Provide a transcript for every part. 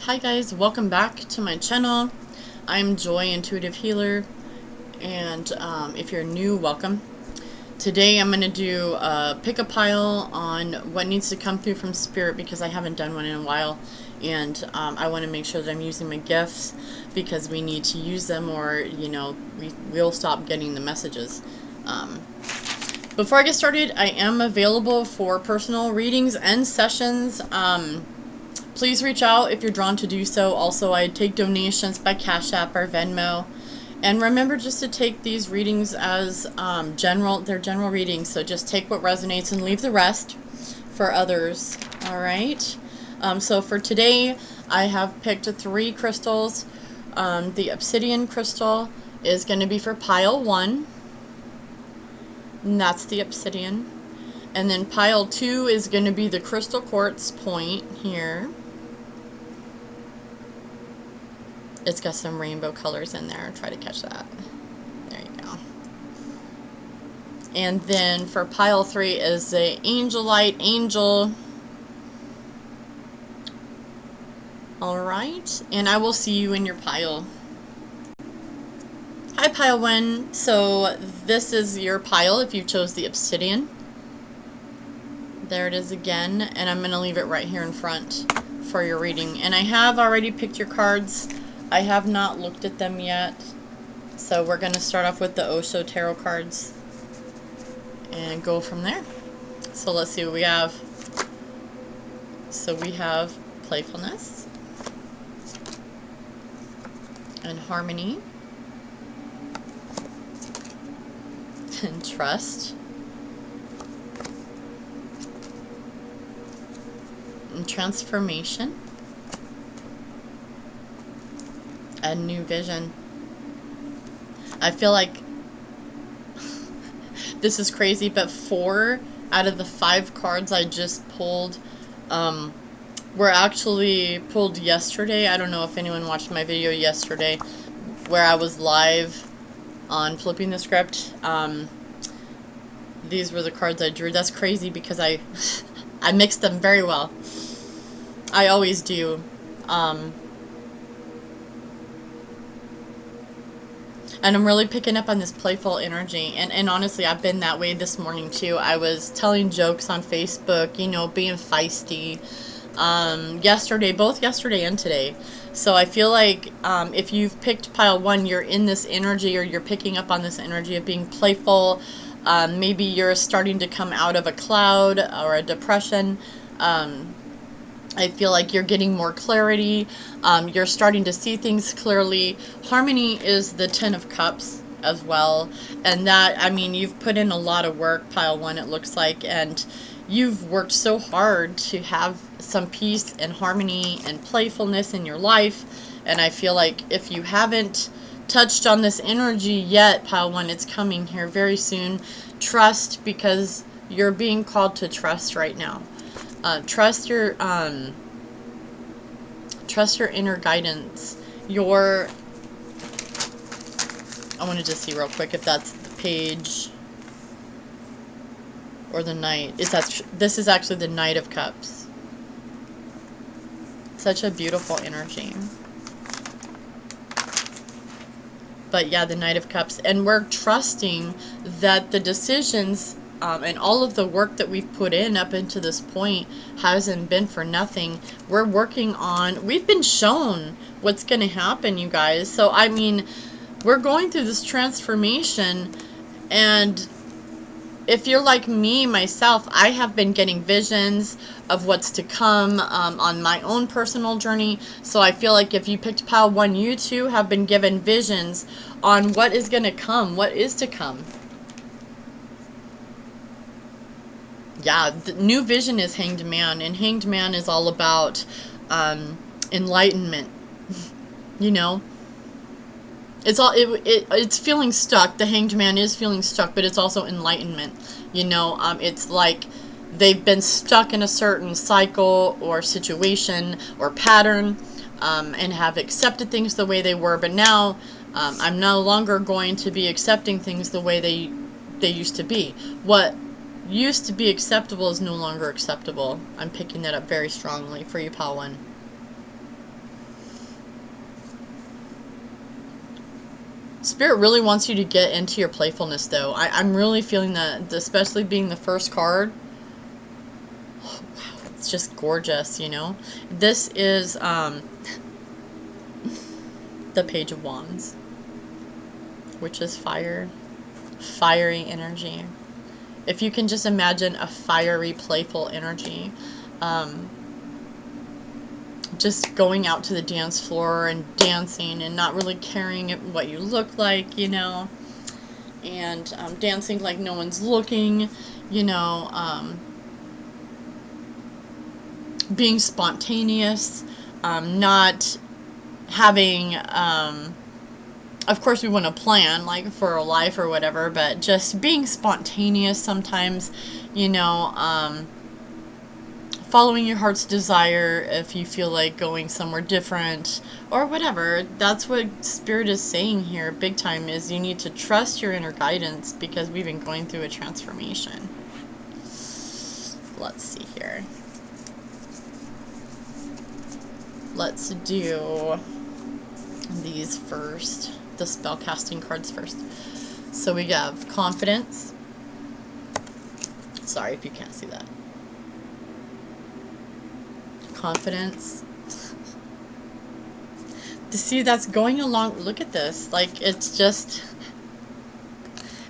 Hi guys, welcome back to my channel. I'm Joy, Intuitive Healer, and if you're new, welcome. Today I'm going to do a pick a pile on what needs to come through from Spirit because I haven't done one in a while, and I want to make sure that I'm using my gifts because we need to use them or, you know, we'll stop getting the messages. Before I get started, I am available for personal readings and sessions. Please reach out if you're drawn to do so. Also, I take donations by CashApp or Venmo. And remember just to take these readings as they're general readings. So just take what resonates and leave the rest for others. All right. So for today, I have picked 3 crystals. The Obsidian crystal is going to be for pile 1. And that's the Obsidian. And then pile 2 is going to be the crystal quartz point here. It's got some rainbow colors in there. Try to catch that. There you go. And then for pile 3 is the Angelite angel. Alright. And I will see you in your pile. Hi pile 1. So this is your pile if you chose the Obsidian. There it is again. And I'm going to leave it right here in front for your reading. And I have already picked your cards. I have not looked at them yet, so we're going to start off with the Osho Tarot cards and go from there. So let's see what we have. So we have playfulness and harmony and trust and transformation. A new vision. I feel like this is crazy, but 4 out of the 5 cards I just pulled were actually pulled yesterday. I don't know if anyone watched my video yesterday where I was live on flipping the script. These were the cards I drew. That's crazy because I mixed them very well. I always do. And I'm really picking up on this playful energy. And honestly, I've been that way this morning too. I was telling jokes on Facebook, you know, being feisty. Yesterday, both yesterday and today. So I feel like if you've picked pile 1, you're in this energy, or you're picking up on this energy of being playful. Maybe you're starting to come out of a cloud or a depression. I feel like you're getting more clarity. You're starting to see things clearly. Harmony is the 10 of Cups as well. And that, I mean, you've put in a lot of work, pile 1, it looks like. And you've worked so hard to have some peace and harmony and playfulness in your life. And I feel like if you haven't touched on this energy yet, pile 1, it's coming here very soon. Trust, because you're being called to trust right now. Trust your inner guidance. I wanted to see real quick if that's the page or the Knight. This is actually the Knight of Cups. Such a beautiful energy. But yeah, the Knight of Cups. And we're trusting that the decisions and all of the work that we've put in up into this point hasn't been for nothing. We're working on, we've been shown what's going to happen, you guys. So, I mean, we're going through this transformation, and if you're like me, myself, I have been getting visions of what's to come on my own personal journey. So I feel like if you picked pile 1, you too have been given visions on what is going to come, what is to come. Yeah, the new vision is Hanged Man, and Hanged Man is all about enlightenment. You know, it's feeling stuck. The Hanged Man is feeling stuck, but it's also enlightenment. You know, it's like they've been stuck in a certain cycle or situation or pattern, and have accepted things the way they were. But now, I'm no longer going to be accepting things the way they used to be. What used to be acceptable is no longer acceptable. I'm picking that up very strongly for you, pile 1. Spirit really wants you to get into your playfulness, though. I'm really feeling that, especially being the first card. Oh, wow, it's just gorgeous, you know? This is the Page of Wands, which is fire. Fiery energy. If you can just imagine a fiery, playful energy. Just going out to the dance floor and dancing and not really caring what you look like, you know, and dancing like no one's looking, you know, being spontaneous, not having, of course we want to plan like for a life or whatever, but just being spontaneous sometimes, you know, following your heart's desire if you feel like going somewhere different or whatever. That's what Spirit is saying here big time, is you need to trust your inner guidance because we've been going through a transformation. Let's see here. Let's do these first, the spell casting cards first. So we have confidence. Sorry if you can't see that. Confidence. To see that's going along, look at this, like it's just,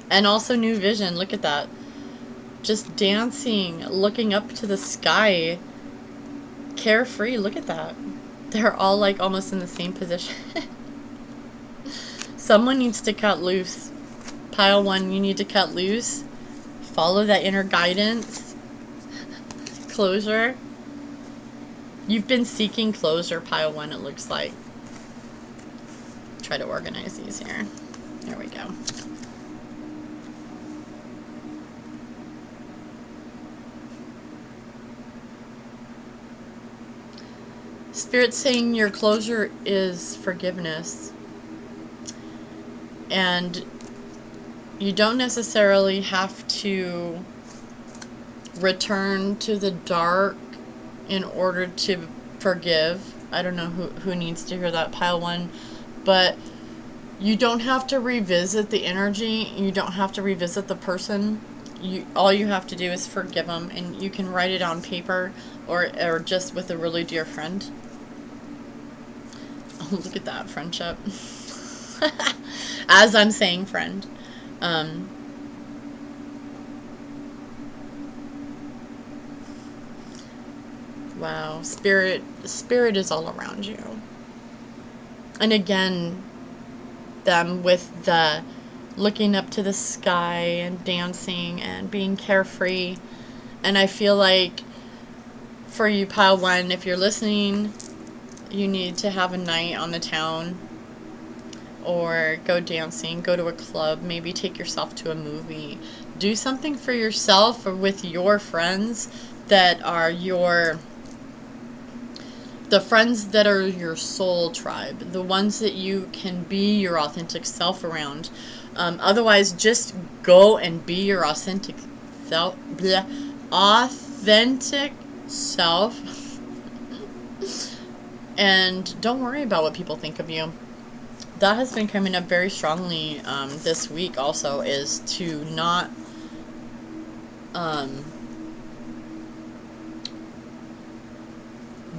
and also new vision, look at that, just dancing, looking up to the sky, carefree, look at that. They're all like almost in the same position. Someone needs to cut loose. Pile 1, you need to cut loose, follow that inner guidance, closure. You've been seeking closure, Pile 1, it looks like. Try to organize these here. There we go. Spirit saying your closure is forgiveness. And you don't necessarily have to return to the dark in order to forgive. I don't know who needs to hear that, Pile 1, but you don't have to revisit the energy. You don't have to revisit the person. All you have to do is forgive them, and you can write it on paper or just with a really dear friend. Oh, look at that, friendship. As I'm saying friend. Wow, spirit is all around you. And again, them with the looking up to the sky and dancing and being carefree. And I feel like for you, Pile 1, if you're listening, you need to have a night on the town or go dancing, go to a club, maybe take yourself to a movie. Do something for yourself or with your friends that are the friends that are your soul tribe, the ones that you can be your authentic self around. Otherwise, just go and be your authentic self. Authentic self. And don't worry about what people think of you. That has been coming up very strongly this week also, is to not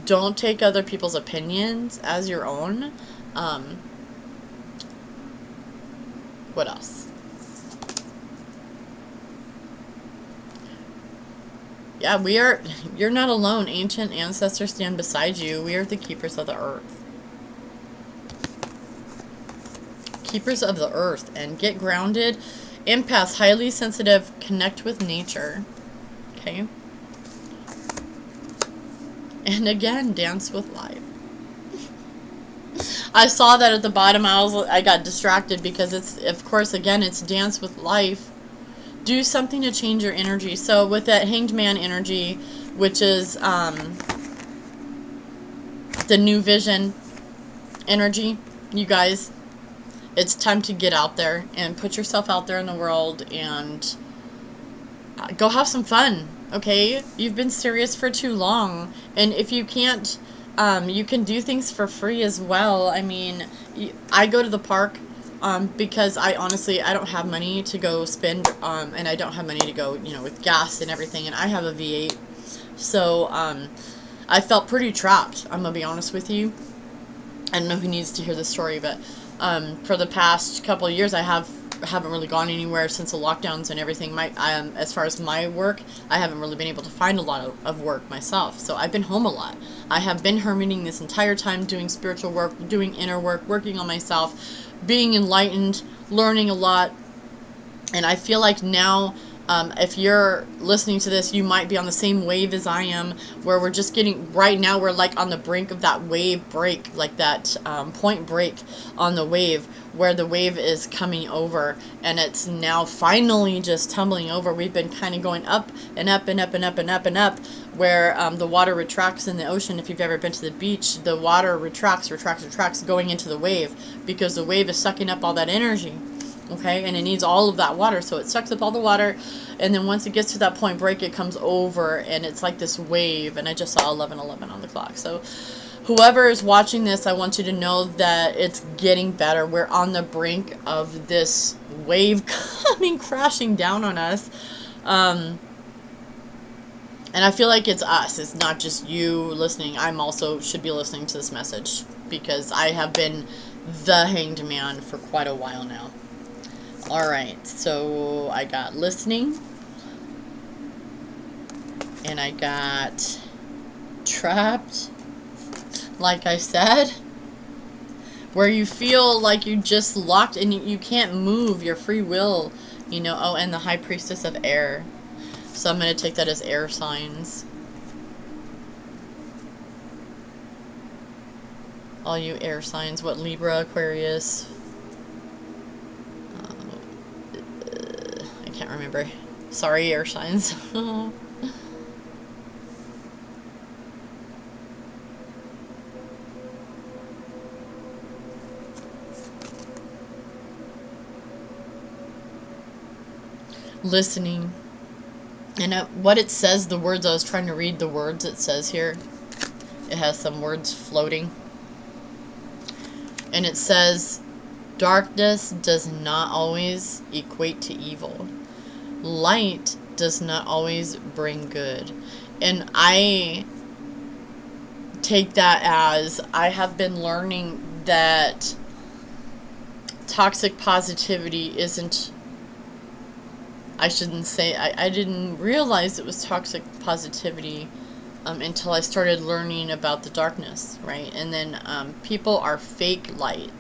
don't take other people's opinions as your own. What else? Yeah, you're not alone. Ancient ancestors stand beside you. We are the keepers of the earth. Keepers of the earth. And get grounded. Empaths, highly sensitive, connect with nature. Okay? And again, dance with life. I saw that at the bottom. I got distracted because it's, of course, again, it's dance with life. Do something to change your energy. So with that Hanged Man energy, which is the new vision energy, you guys, it's time to get out there and put yourself out there in the world and go have some fun. Okay, you've been serious for too long, and if you can't, you can do things for free as well. I mean, I go to the park because I honestly, I don't have money to go spend, and I don't have money to go, with gas and everything, and I have a V8. So, I felt pretty trapped, I'm gonna be honest with you. I don't know who needs to hear this story, but for the past couple of years, I haven't really gone anywhere since the lockdowns and everything. As far as my work, I haven't really been able to find a lot of work myself. So I've been home a lot. I have been hermiting this entire time, doing spiritual work, doing inner work, working on myself, being enlightened, learning a lot. And I feel like now, if you're listening to this, you might be on the same wave as I am, where we're just getting, right now we're like on the brink of that wave break, like that point break on the wave, where the wave is coming over, and it's now finally just tumbling over. We've been kind of going up and up and up and up and up and up, where the water retracts in the ocean. If you've ever been to the beach, the water retracts, going into the wave, because the wave is sucking up all that energy. Okay, and it needs all of that water, so it sucks up all the water, and then once it gets to that point break, it comes over, and it's like this wave. And I just saw 11:11 on the clock. So whoever is watching this, I want you to know that it's getting better. We're on the brink of this wave coming crashing down on us, and I feel like it's us. It's not just you listening. I'm also should be listening to this message, because I have been the hanged man for quite a while now. Alright, so I got listening, and I got trapped, like I said, where you feel like you just locked and you can't move your free will, oh, and the High Priestess of Air. So I'm going to take that as air signs. All you air signs, what, Libra, Aquarius, I can't remember. Sorry, air signs. Listening. And what it says, the words, I was trying to read the words it says here. It has some words floating. And it says, darkness does not always equate to evil. Light does not always bring good. And I take that as, I have been learning that toxic positivity isn't, I shouldn't say, I didn't realize it was toxic positivity until I started learning about the darkness, right? And then people are fake light.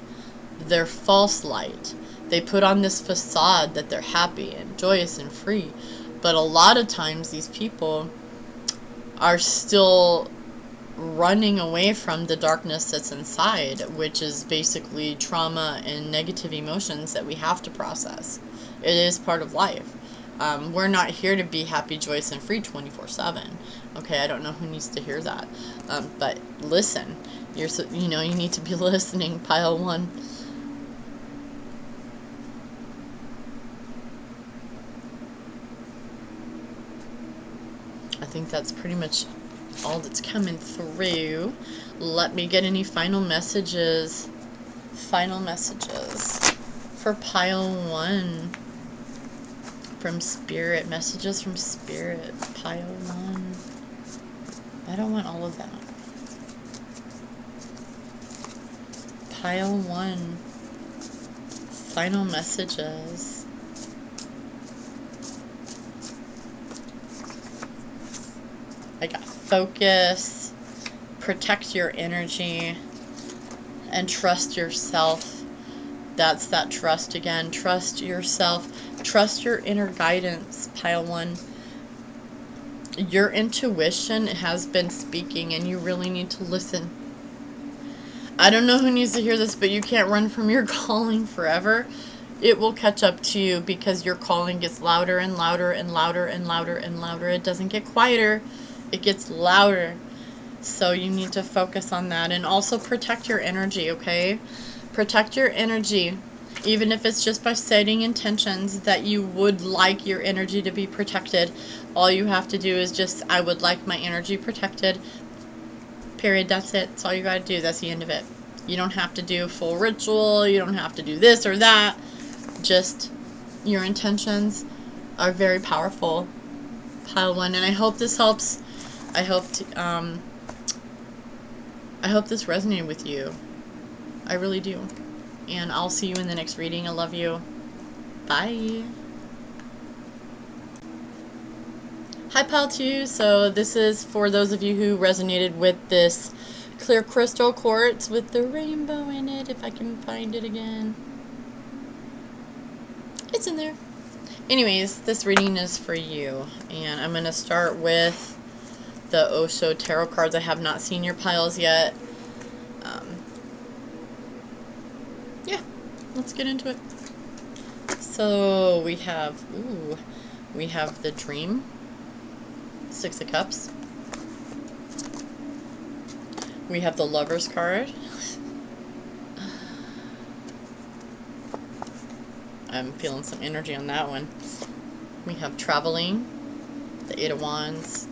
They're false light. They put on this facade that they're happy and joyous and free. But a lot of times these people are still running away from the darkness that's inside, which is basically trauma and negative emotions that we have to process. It is part of life. We're not here to be happy, joyous, and free 24/7. Okay, I don't know who needs to hear that. But listen. You need to be listening, pile one. I think that's pretty much all that's coming through. Let me get any final messages. Final messages for pile one. From Spirit. Messages from Spirit. Pile one. I don't want all of that. Pile one. Final messages. I got focus, protect your energy, and trust yourself. That's that trust again. Trust yourself. Trust your inner guidance, pile one. Your intuition has been speaking, and you really need to listen. I don't know who needs to hear this, but you can't run from your calling forever. It will catch up to you, because your calling gets louder and louder and louder and louder and louder. It doesn't get quieter. It gets louder. So you need to focus on that. And also protect your energy, okay? Protect your energy. Even if it's just by setting intentions that you would like your energy to be protected. All you have to do is just, I would like my energy protected. Period. That's it. That's all you gotta do. That's the end of it. You don't have to do full ritual. You don't have to do this or that. Just your intentions are very powerful, pile 1. And I hope this helps. I hope this resonated with you. I really do. And I'll see you in the next reading. I love you. Bye. Hi, pile 2. So this is for those of you who resonated with this clear crystal quartz with the rainbow in it. If I can find it again. It's in there. Anyways, this reading is for you. And I'm going to start with the Osho tarot cards. I have not seen your piles yet. Yeah, let's get into it. So we have the Dream, 6 of Cups. We have the Lover's card. I'm feeling some energy on that one. We have Traveling, the 8 of Wands,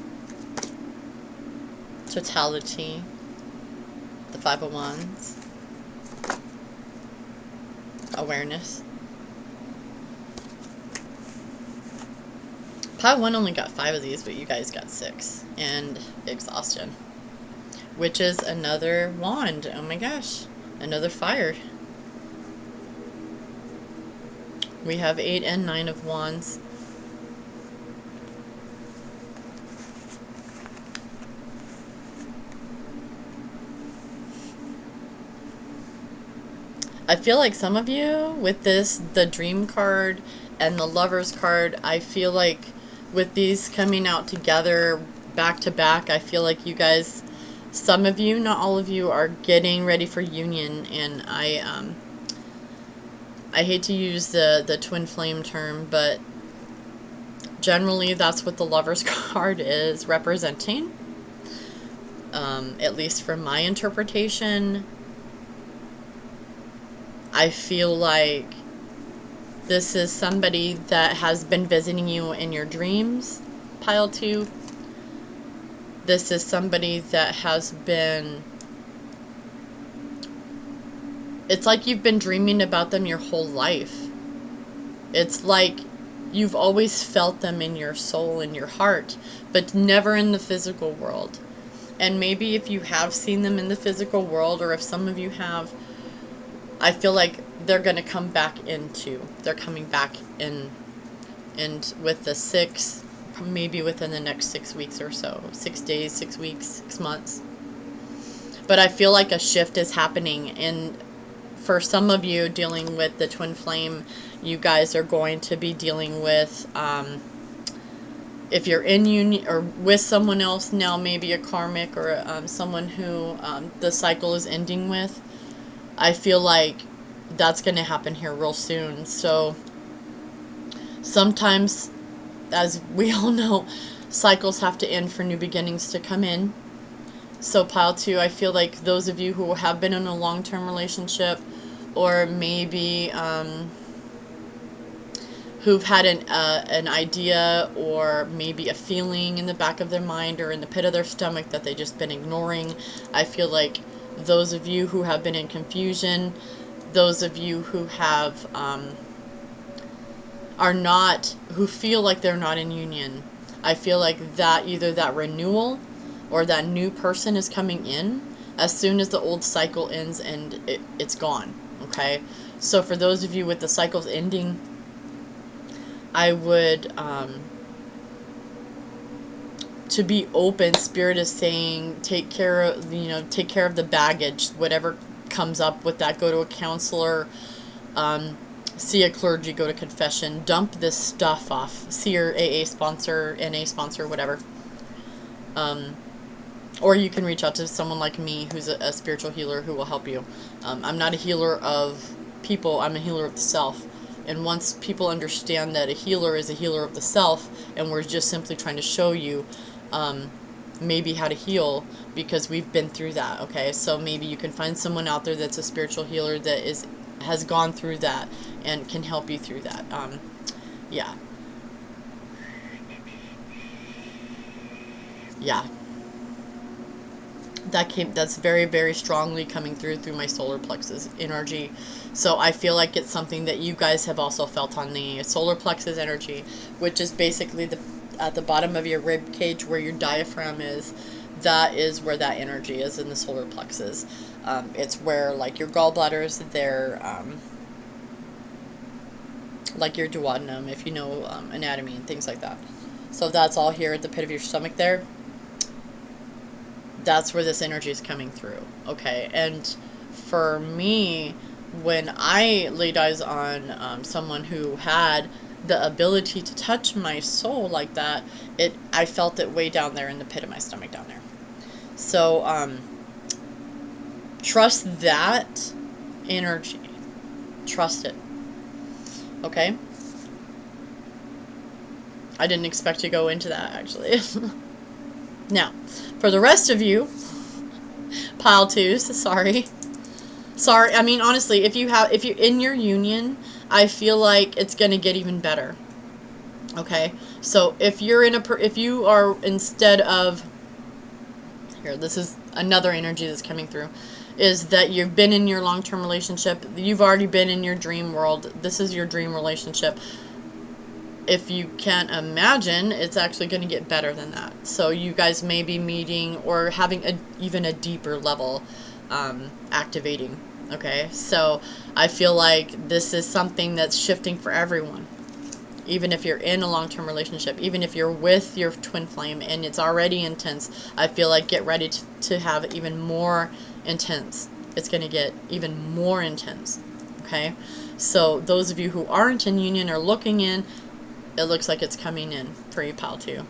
Totality, the 5 of Wands, Awareness. Pile 1 only got 5 of these, but you guys got 6. And Exhaustion, which is another wand. Oh my gosh, another fire. We have 8 and 9 of Wands. I feel like some of you with this, the Dream card and the Lover's card, I feel like with these coming out together back to back, I feel like you guys, some of you, not all of you, are getting ready for union. And I hate to use the twin flame term, but generally that's what the Lover's card is representing. At least from my interpretation, I feel like this is somebody that has been visiting you in your dreams, pile 2. This is somebody that has been... It's like you've been dreaming about them your whole life. It's like you've always felt them in your soul, in your heart, but never in the physical world. And maybe if you have seen them in the physical world, or if some of you have, I feel like they're going to come back into, they're coming back in, and with the 6, maybe within the next 6 weeks or so, 6 days, 6 weeks, 6 months. But I feel like a shift is happening, and for some of you dealing with the twin flame, you guys are going to be dealing with, if you're in union or with someone else now, maybe a karmic or someone who the cycle is ending with, I feel like that's going to happen here real soon. So sometimes, as we all know, cycles have to end for new beginnings to come in. So pile 2, I feel like those of you who have been in a long-term relationship, or maybe who've had an idea or maybe a feeling in the back of their mind or in the pit of their stomach that they've just been ignoring, I feel like those of you who have been in confusion, those of you who have who feel like they're not in union, I feel like that either that renewal or that new person is coming in as soon as the old cycle ends, and it's gone. Okay, so for those of you with the cycles ending, I would to be open. Spirit is saying take care of, take care of the baggage, whatever comes up with that. Go to a counselor, see a clergy, go to confession, dump this stuff off, see your AA sponsor, NA sponsor, whatever. Or you can reach out to someone like me who's a spiritual healer who will help you. I'm not a healer of people, I'm a healer of the self. And once people understand that a healer is a healer of the self, and we're just simply trying to show you maybe how to heal, because we've been through that, okay? So maybe you can find someone out there that's a spiritual healer that has gone through that and can help you through that. Yeah. that's very, very strongly coming through my solar plexus energy. So I feel like it's something that you guys have also felt on the solar plexus energy, which is basically at the bottom of your rib cage where your diaphragm is. That is where that energy is, in the solar plexus. It's where, like, your gallbladders, they're like your duodenum, if you know anatomy and things like that. So that's all here at the pit of your stomach there. That's where this energy is coming through. Okay, and for me, when I laid eyes on someone who had the ability to touch my soul like that, I felt it way down there in the pit of my stomach down there. So trust that energy. Trust it. Okay? I didn't expect to go into that, actually. Now, for the rest of you, pile twos, sorry. I mean, honestly, if you're in your union, I feel like it's going to get even better. Okay? So, if you are, instead of, here, this is another energy that's coming through, is that you've been in your long-term relationship, you've already been in your dream world, this is your dream relationship. If you can't imagine, it's actually going to get better than that. So you guys may be meeting or having even a deeper level activating. Okay, so I feel like this is something that's shifting for everyone. Even if you're in a long-term relationship, even if you're with your twin flame and it's already intense, I feel like get ready to have even more intense. It's going to get even more intense. Okay, so those of you who aren't in union or looking in, it looks like it's coming in for you, pile 2.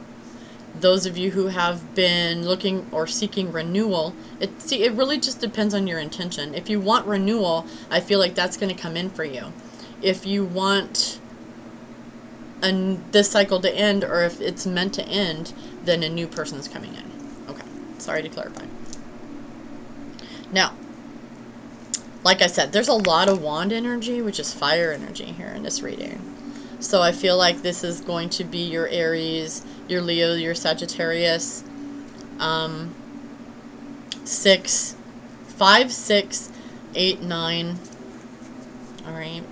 Those of you who have been looking or seeking renewal, it really just depends on your intention. If you want renewal, I feel like that's going to come in for you. If you want this cycle to end, or if it's meant to end, then a new person's coming in. Okay, sorry to clarify. Now, like I said, there's a lot of wand energy, which is fire energy here in this reading. So I feel like this is going to be your Aries, your Leo, your Sagittarius, 5, 6, 8, 9. All right.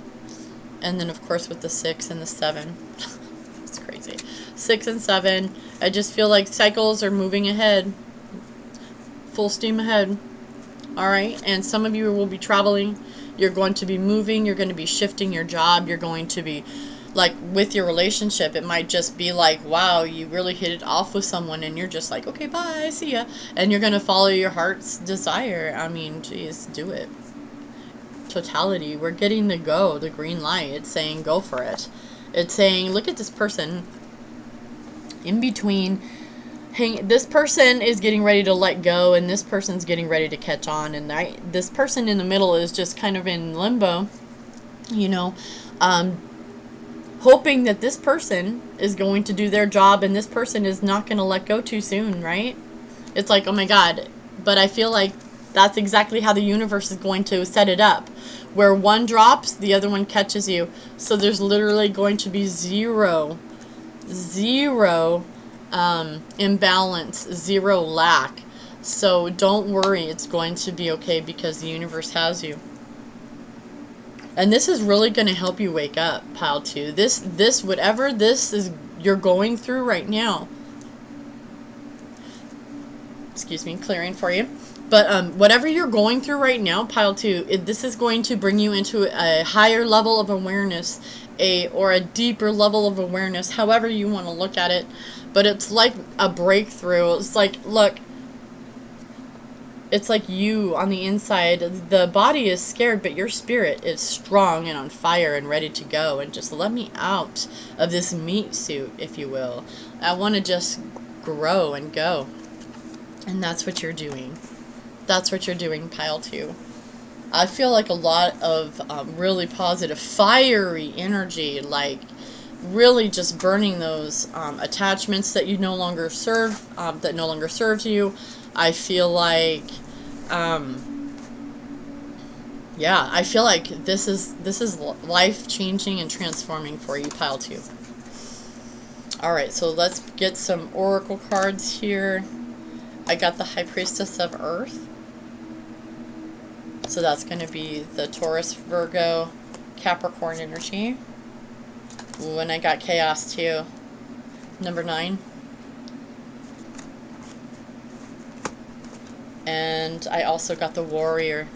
And then, of course, with the 6 and the 7. It's crazy. 6 and 7. I just feel like cycles are moving ahead. Full steam ahead. All right. And some of you will be traveling. You're going to be moving. You're going to be shifting your job. You're going to be, like, with your relationship, it might just be like, wow, you really hit it off with someone and you're just like, okay, bye, see ya. And you're going to follow your heart's desire. I mean, geez, do it. Totality. We're getting the green light. It's saying go for it. It's saying, look at this person in between. This person is getting ready to let go, and this person's getting ready to catch on, and this person in the middle is just kind of in limbo, you know, hoping that this person is going to do their job and this person is not going to let go too soon, right? It's like, oh my God. But I feel like that's exactly how the universe is going to set it up. Where one drops, the other one catches you. So there's literally going to be zero imbalance, zero lack. So don't worry, it's going to be okay because the universe has you. And this is really going to help you wake up, pile 2. Whatever this is you're going through right now. Excuse me, clearing for you. But whatever you're going through right now, pile 2, this is going to bring you into a higher level of awareness, or a deeper level of awareness, however you want to look at it. But it's like a breakthrough. It's like, look, it's like you on the inside. The body is scared, but your spirit is strong and on fire and ready to go. And just let me out of this meat suit, if you will. I want to just grow and go. And that's what you're doing. That's what you're doing, pile 2. I feel like a lot of really positive, fiery energy, like really just burning those attachments that you no longer serve, that no longer serves you. I feel like, yeah, I feel like this is life-changing and transforming for you, pile 2. All right, so let's get some oracle cards here. I got the High Priestess of Earth. So that's going to be the Taurus, Virgo, Capricorn energy. Ooh, and I got Chaos too. Number 9. And I also got the Warrior.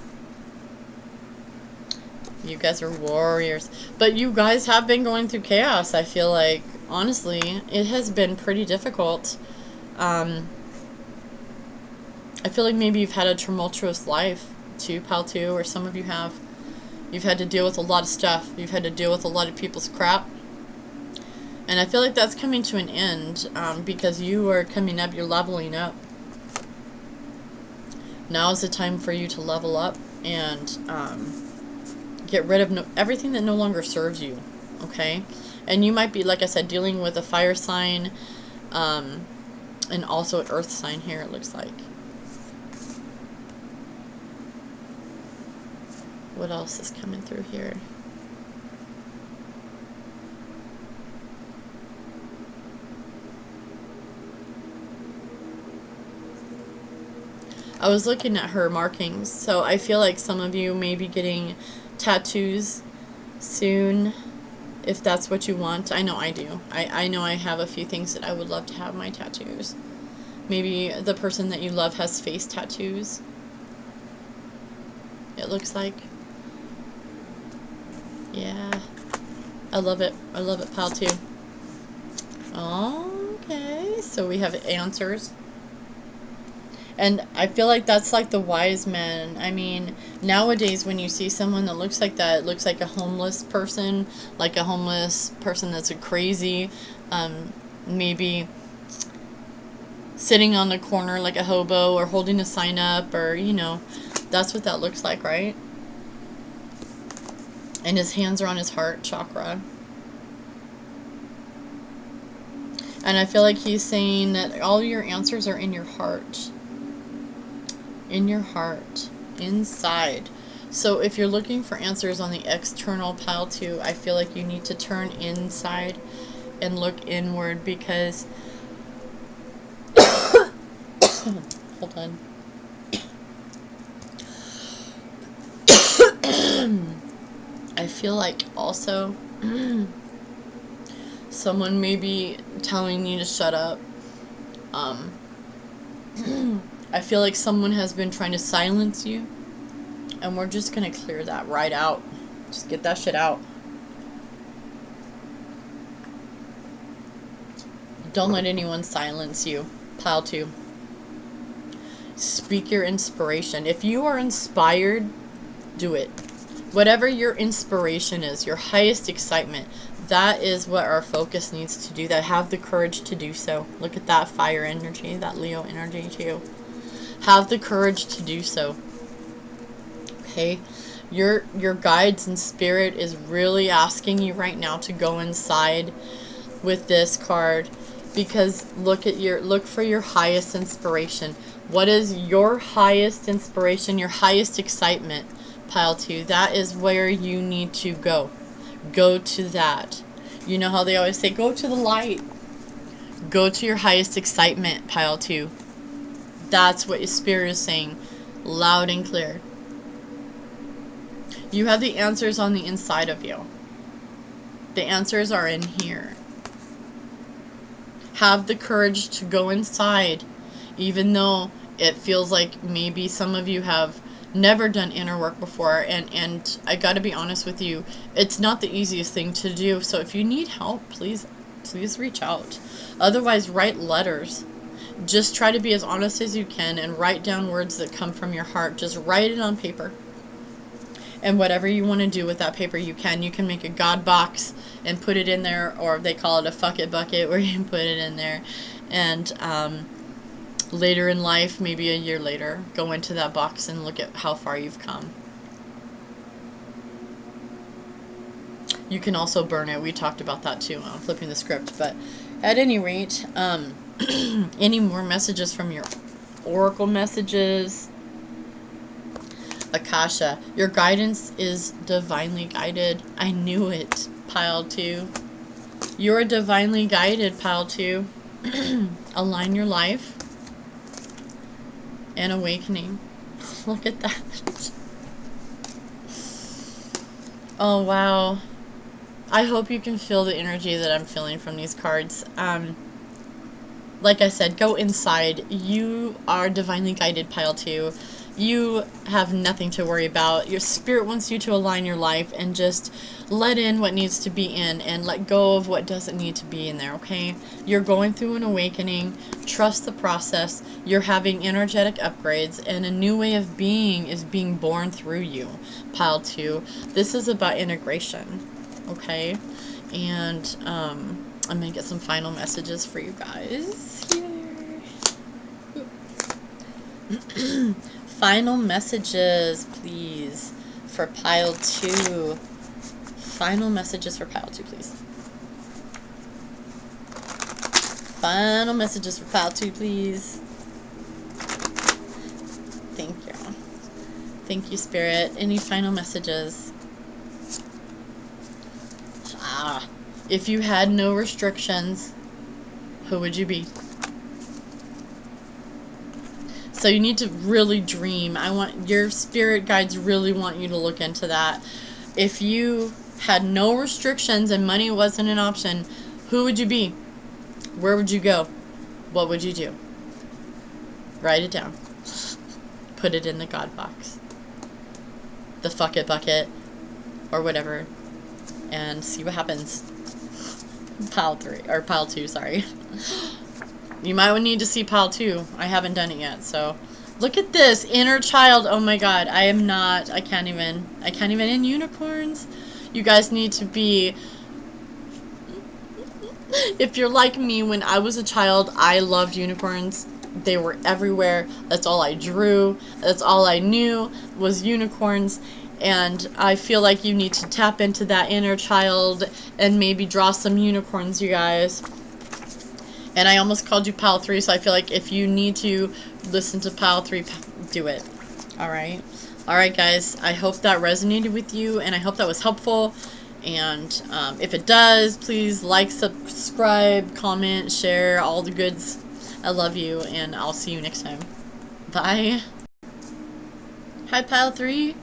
You guys are warriors. But you guys have been going through chaos, I feel like. Honestly, it has been pretty difficult. I feel like maybe you've had a tumultuous life too, pal too, or some of you have. You've had to deal with a lot of stuff. You've had to deal with a lot of people's crap. And I feel like that's coming to an end because you are coming up, you're leveling up. Now is the time for you to level up and get rid of everything that no longer serves you, okay? And you might be, like I said, dealing with a fire sign and also an earth sign here, it looks like. What else is coming through here? I was looking at her markings, so I feel like some of you may be getting tattoos soon, if that's what you want. I know I do. I know I have a few things that I would love to have my tattoos. Maybe the person that you love has face tattoos. It looks like. Yeah. I love it. I love it, pal, too. Okay. So we have answers. And I feel like that's like the wise man. I mean, nowadays when you see someone that looks like that, it looks like a homeless person that's a crazy, maybe sitting on the corner like a hobo or holding a sign up, or, you know, that's what that looks like, right? And his hands are on his heart chakra. And I feel like he's saying that all your answers are in your heart. In your heart. Inside. So if you're looking for answers on the external pile too, I feel like you need to turn inside and look inward, because hold on. I feel like also someone may be telling you to shut up. I feel like someone has been trying to silence you, and we're just going to clear that right out. Just get that shit out. Don't let anyone silence you. Pile 2. Speak your inspiration. If you are inspired, do it. Whatever your inspiration is, your highest excitement, that is what our focus needs to do. That have the courage to do so. Look at that fire energy, that Leo energy too. Have the courage to do so. Okay? Your guides and spirit is really asking you right now to go inside with this card, because look for your highest inspiration. What is your highest inspiration, your highest excitement? Pile 2. That is where you need to go. Go to that. You know how they always say, go to the light. Go to your highest excitement, pile 2. That's what your spirit is saying, loud and clear. You have the answers on the inside of you. The answers are in here. Have the courage to go inside, even though it feels like maybe some of you have never done inner work before, and I gotta be honest with you, it's not the easiest thing to do. So if you need help, please reach out. Otherwise, write letters. Just try to be as honest as you can and write down words that come from your heart. Just write it on paper, and whatever you want to do with that paper, you can make a God box and put it in there, or they call it a fuck it bucket, where you can put it in there, and later in life, maybe a year later, go into that box and look at how far you've come. You can also burn it. We talked about that too on flipping the script. But at any rate, any more messages from your oracle messages? Akasha, your guidance is divinely guided. I knew it, pile 2. You're divinely guided, pile 2. Align your life. and awakening. Look at that. Oh, wow. I hope you can feel the energy that I'm feeling from these cards. Like I said, go inside. You are divinely guided, pile 2. You have nothing to worry about. Your spirit wants you to align your life and just let in what needs to be in and let go of what doesn't need to be in there, okay? You're going through an awakening. Trust the process. You're having energetic upgrades, and a new way of being is being born through you, pile 2. This is about integration, okay? And I'm going to get some final messages for you guys here. Final messages, please, for pile 2. Final messages for pile 2, please. Final messages for pile 2, please. Thank you. Thank you, Spirit. Any final messages? If you had no restrictions, who would you be? So you need to really dream. Your spirit guides really want you to look into that. If you had no restrictions and money wasn't an option, who would you be? Where would you go? What would you do? Write it down. Put it in the God box. The fuck it bucket. Or whatever. And see what happens. Pile 3. Or pile 2, sorry. You might need to see pile 2. I haven't done it yet, so. Look at this. Inner child. Oh my god. I can't even in unicorns. You guys need to be. If you're like me, when I was a child, I loved unicorns. They were everywhere. That's all I drew. That's all I knew was unicorns. And I feel like you need to tap into that inner child and maybe draw some unicorns, you guys. And I almost called you pile 3, so I feel like if you need to listen to pile 3, do it. Alright? Alright, guys. I hope that resonated with you, and I hope that was helpful. And if it does, please like, subscribe, comment, share, all the goods. I love you, and I'll see you next time. Bye. Hi, pile 3.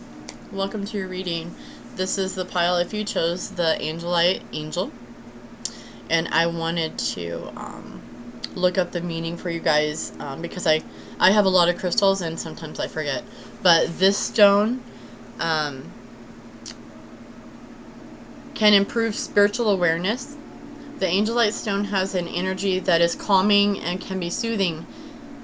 Welcome to your reading. This is the pile if you chose the Angelite angel. And I wanted to look up the meaning for you guys because I have a lot of crystals and sometimes I forget. But this stone can improve spiritual awareness. The Angelite stone has an energy that is calming and can be soothing.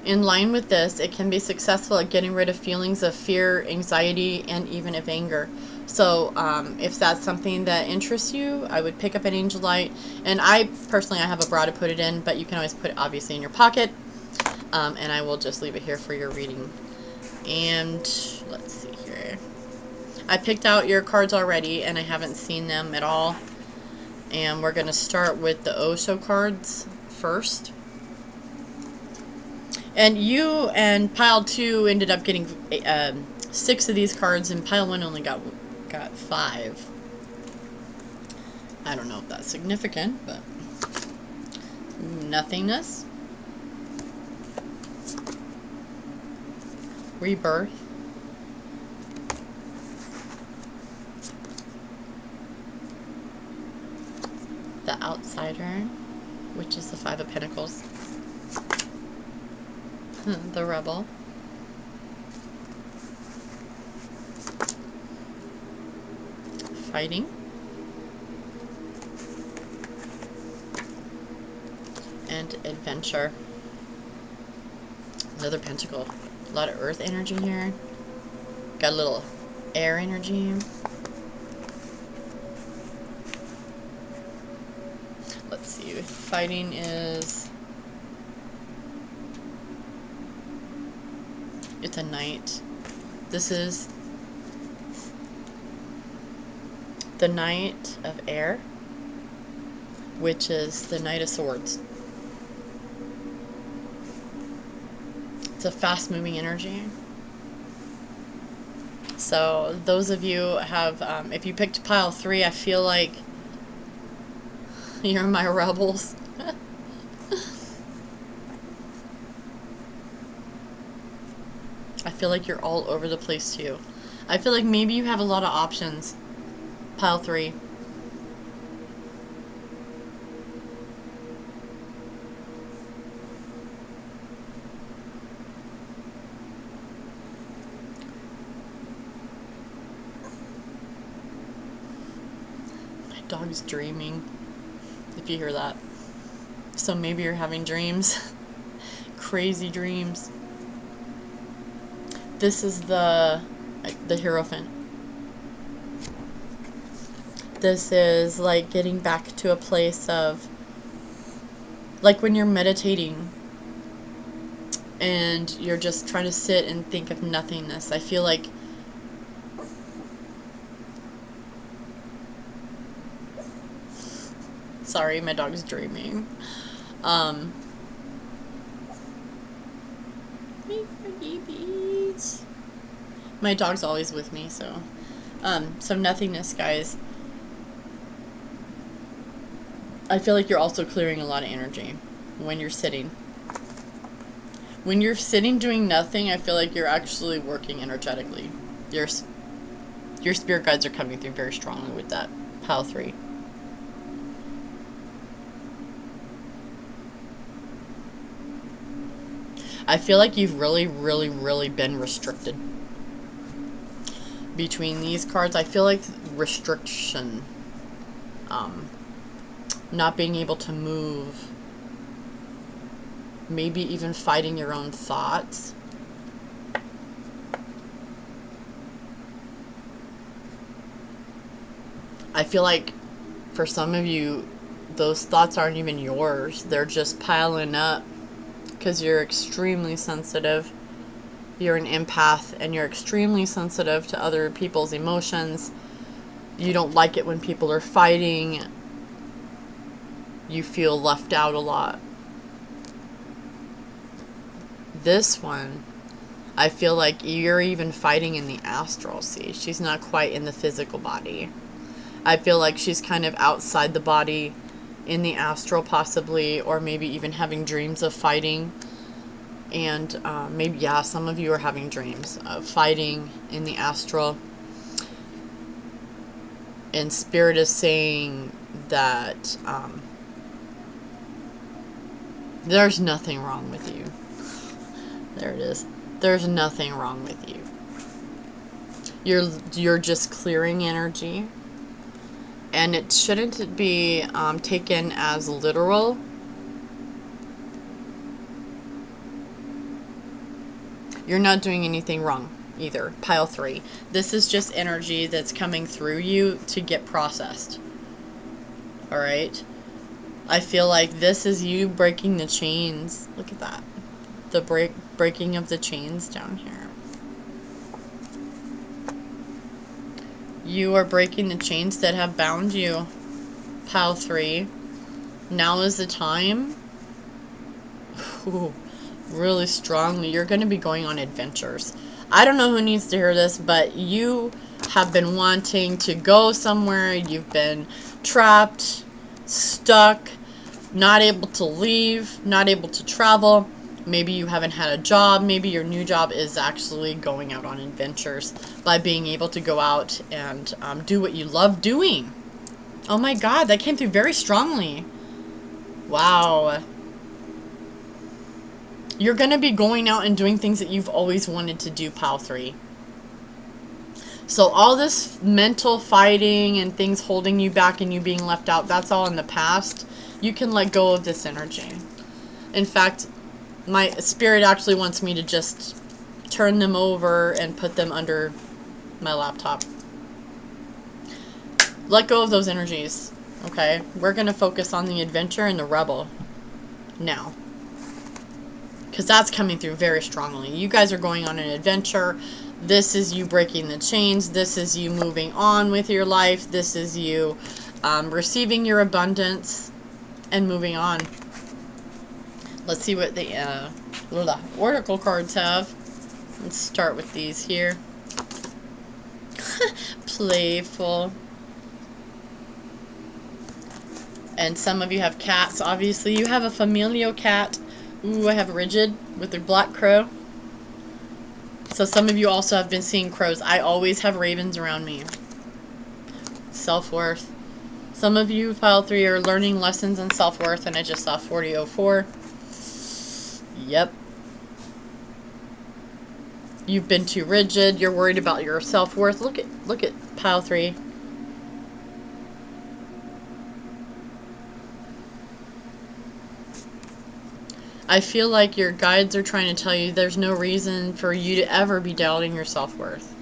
In line with this, it can be successful at getting rid of feelings of fear, anxiety, and even of anger. So if that's something that interests you, I would pick up an Angelite. And I have a bra to put it in, but you can always put it obviously in your pocket. And I will just leave it here for your reading. And let's see here. I picked out your cards already, and I haven't seen them at all. And we're going to start with the Osho cards first. And you and pile 2 ended up getting 6 of these cards, and pile 1 only got 5. I don't know if that's significant, but nothingness, rebirth, the outsider, which is the 5 of Pentacles, the rebel, fighting, and adventure. Another pentacle. A lot of earth energy here. Got a little air energy. Let's see. Fighting is... it's a knight. This is the Knight of Air, which is the Knight of Swords. It's a fast-moving energy. So those of you have, if you picked pile 3, I feel like you're my rebels. feel like you're all over the place too. I feel like maybe you have a lot of options. Pile 3. My dog's dreaming, if you hear that. So maybe you're having dreams. Crazy dreams. This is the Hierophant. This is like getting back to a place of, like when you're meditating and you're just trying to sit and think of nothingness. I feel like sorry, my dog's dreaming. My dog's always with me, so nothingness, guys. I feel like you're also clearing a lot of energy when you're sitting. When you're sitting doing nothing, I feel like you're actually working energetically. Your spirit guides are coming through very strongly with that pile 3. I feel like you've really, really, really been restricted. Between these cards, I feel like restriction. Not being able to move. Maybe even fighting your own thoughts. I feel like for some of you, those thoughts aren't even yours. They're just piling up because you're extremely sensitive. You're an empath and you're extremely sensitive to other people's emotions. You don't like it when people are fighting. You feel left out a lot. This one, I feel like you're even fighting in the astral. See, she's not quite in the physical body. I feel like she's kind of outside the body, in the astral possibly, or maybe even having dreams of fighting. And maybe, yeah, some of you are having dreams of fighting in the astral. And Spirit is saying that there's nothing wrong with you. There it is. There's nothing wrong with you. You're just clearing energy. And it shouldn't be taken as literal. You're not doing anything wrong either. Pile 3. This is just energy that's coming through you to get processed. Alright? I feel like this is you breaking the chains. Look at that. The breaking of the chains down here. You are breaking the chains that have bound you. Pile 3. Now is the time. Ooh, really strongly. You're going to be going on adventures. I don't know who needs to hear this, but you have been wanting to go somewhere. You've been trapped, stuck, not able to leave, not able to travel. Maybe you haven't had a job. Maybe your new job is actually going out on adventures by being able to go out and do what you love doing. Oh my God, that came through very strongly. Wow. You're going to be going out and doing things that you've always wanted to do, Pile 3. So all this mental fighting and things holding you back and you being left out, that's all in the past. You can let go of this energy. In fact, my spirit actually wants me to just turn them over and put them under my laptop. Let go of those energies, okay? We're going to focus on the adventure and the rebel now. Because that's coming through very strongly. You guys are going on an adventure. This is you breaking the chains. This is you moving on with your life. This is you receiving your abundance and moving on. Let's see what the oracle cards have. Let's start with these here. Playful. And some of you have cats. Obviously, you have a familial cat. Ooh, I have Rigid with their black crow. So some of you also have been seeing crows. I always have ravens around me. Self-worth. Some of you, pile 3, are learning lessons in self-worth, and I just saw 4004. Yep. You've been too rigid. You're worried about your self-worth. Look at pile 3. I feel like your guides are trying to tell you there's no reason for you to ever be doubting your self-worth.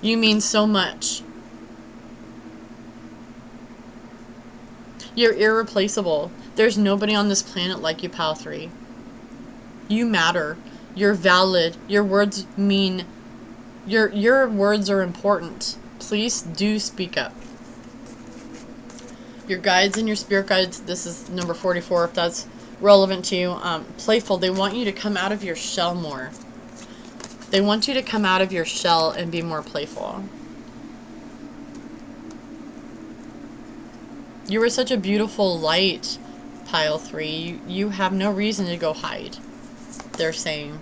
You mean so much. You're irreplaceable. There's nobody on this planet like you, pile 3. You matter. You're valid. Your words mean... Your words are important. Please do speak up. Your guides and your spirit guides, this is number 44 if that's relevant to you. Playful. They want you to come out of your shell more. They want you to come out of your shell and be more playful. You are such a beautiful light, pile 3. You have no reason to go hide. They're saying,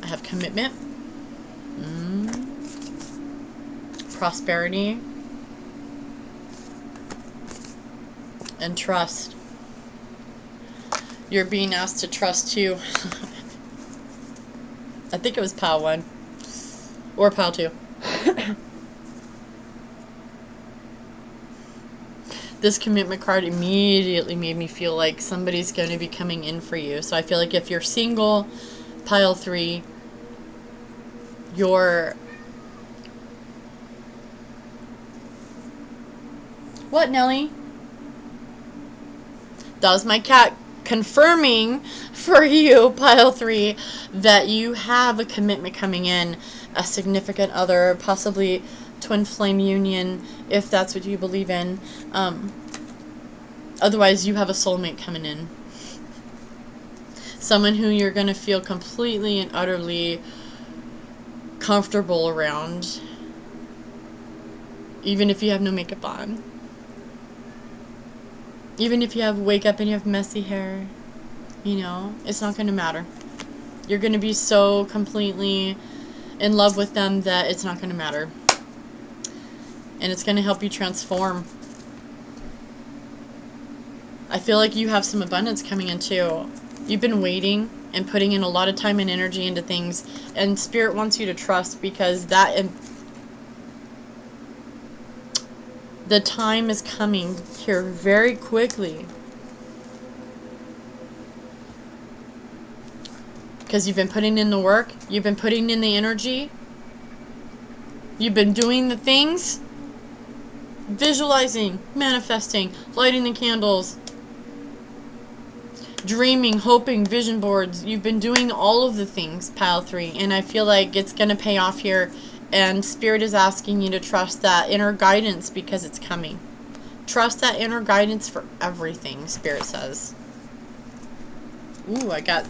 I have commitment, prosperity, and trust. You're being asked to trust too. I think it was pile 1 or pile 2. This commitment card immediately made me feel like somebody's going to be coming in for you. So I feel like if you're single, pile 3, you're... What, Nelly? That was my cat confirming for you, pile 3, that you have a commitment coming in, a significant other, possibly twin flame union, if that's what you believe in. Otherwise, you have a soulmate coming in. Someone who you're going to feel completely and utterly comfortable around, even if you have no makeup on. Even if you wake up and you have messy hair, you know, it's not going to matter. You're going to be so completely in love with them that it's not going to matter. And it's going to help you transform. I feel like you have some abundance coming in too. You've been waiting and putting in a lot of time and energy into things, and Spirit wants you to trust, because the time is coming here very quickly. Because you've been putting in the work, you've been putting in the energy, you've been doing the things, visualizing, manifesting, lighting the candles, dreaming, hoping, vision boards. You've been doing all of the things, pile 3, and I feel like it's going to pay off here, and Spirit is asking you to trust that inner guidance because it's coming. Trust that inner guidance for everything, Spirit says. Ooh, I got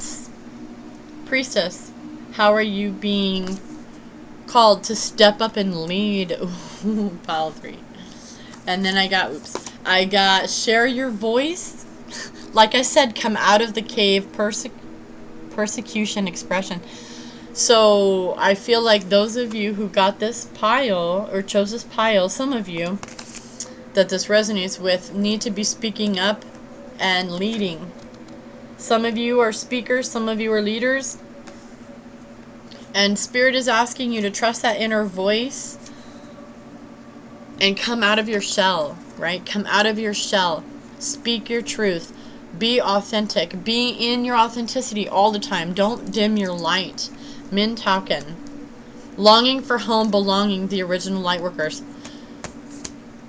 Priestess. How are you being called to step up and lead? Ooh, pile 3. And then I got share your voice. Like I said, come out of the cave, persecution, expression. So I feel like those of you who got this pile, or chose this pile, some of you that this resonates with, need to be speaking up and leading. Some of you are speakers, some of you are leaders. And Spirit is asking you to trust that inner voice and come out of your shell, right? Come out of your shell. Speak your truth. Be authentic. Be in your authenticity all the time. Don't dim your light. Min Tauken. Longing for home, belonging, the original lightworkers.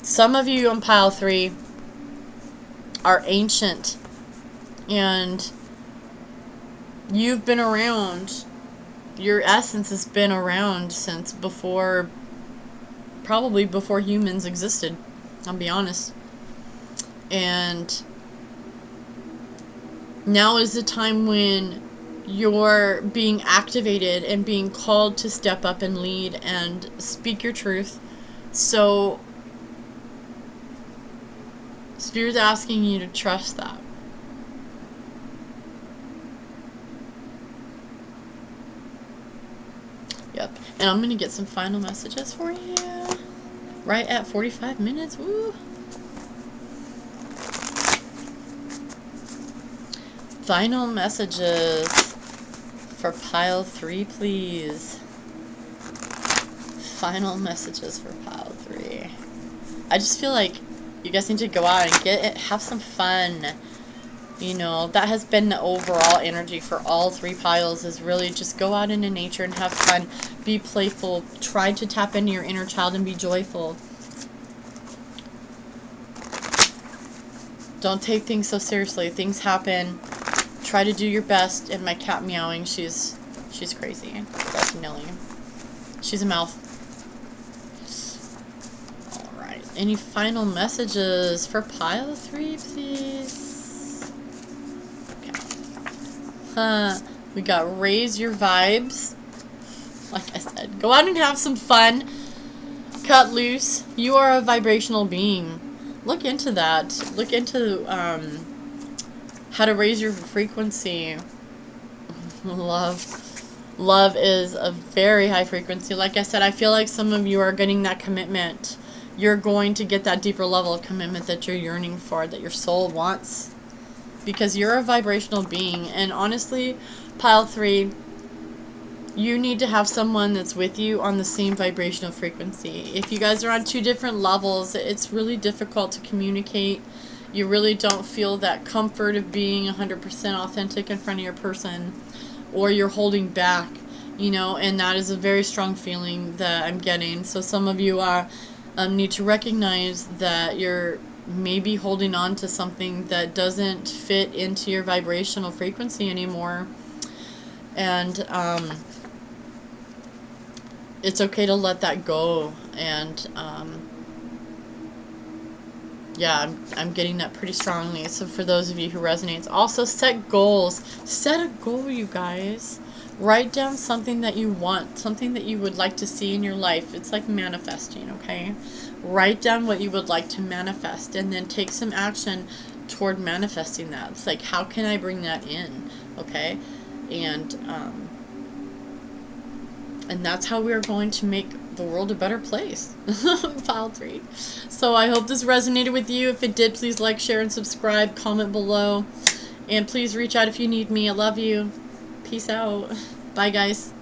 Some of you on pile 3 are ancient, and you've been around. Your essence has been around since before, probably before humans existed, I'll be honest. And now is the time when you're being activated and being called to step up and lead and speak your truth. So Spirit's asking you to trust that. And I'm going to get some final messages for you. Right at 45 minutes. Woo! Final messages for pile 3, please. Final messages for pile 3. I just feel like you guys need to go out and get it, have some fun. You know, that has been the overall energy for all 3 piles, is really just go out into nature and have fun. Be playful. Try to tap into your inner child and be joyful. Don't take things so seriously. Things happen. Try to do your best. And my cat meowing, she's crazy. Definitely. She's a mouth. Alright. Any final messages for pile 3, please? We got raise your vibes. Like I said, go out and have some fun. Cut loose. You are a vibrational being. Look into that. Look into how to raise your frequency. Love is a very high frequency. Like I said, I feel like some of you are getting that commitment. You're going to get that deeper level of commitment that you're yearning for, that your soul wants. Because you're a vibrational being. And honestly, pile 3, you need to have someone that's with you on the same vibrational frequency. If you guys are on 2 different levels, it's really difficult to communicate. You really don't feel that comfort of being 100% authentic in front of your person. Or you're holding back, you know, and that is a very strong feeling that I'm getting. So some of you are need to recognize that you're maybe holding on to something that doesn't fit into your vibrational frequency anymore. And it's okay to let that go. And yeah, I'm getting that pretty strongly. So for those of you who resonates, also set goals. Set a goal, you guys. Write down something that you want, something that you would like to see in your life. It's like manifesting, okay? Write down what you would like to manifest, and then take some action toward manifesting that. It's like, how can I bring that in, okay? And that's how we are going to make the world a better place. Pile 3. So I hope this resonated with you. If it did, please like, share, and subscribe. Comment below. And please reach out if you need me. I love you. Peace out. Bye, guys.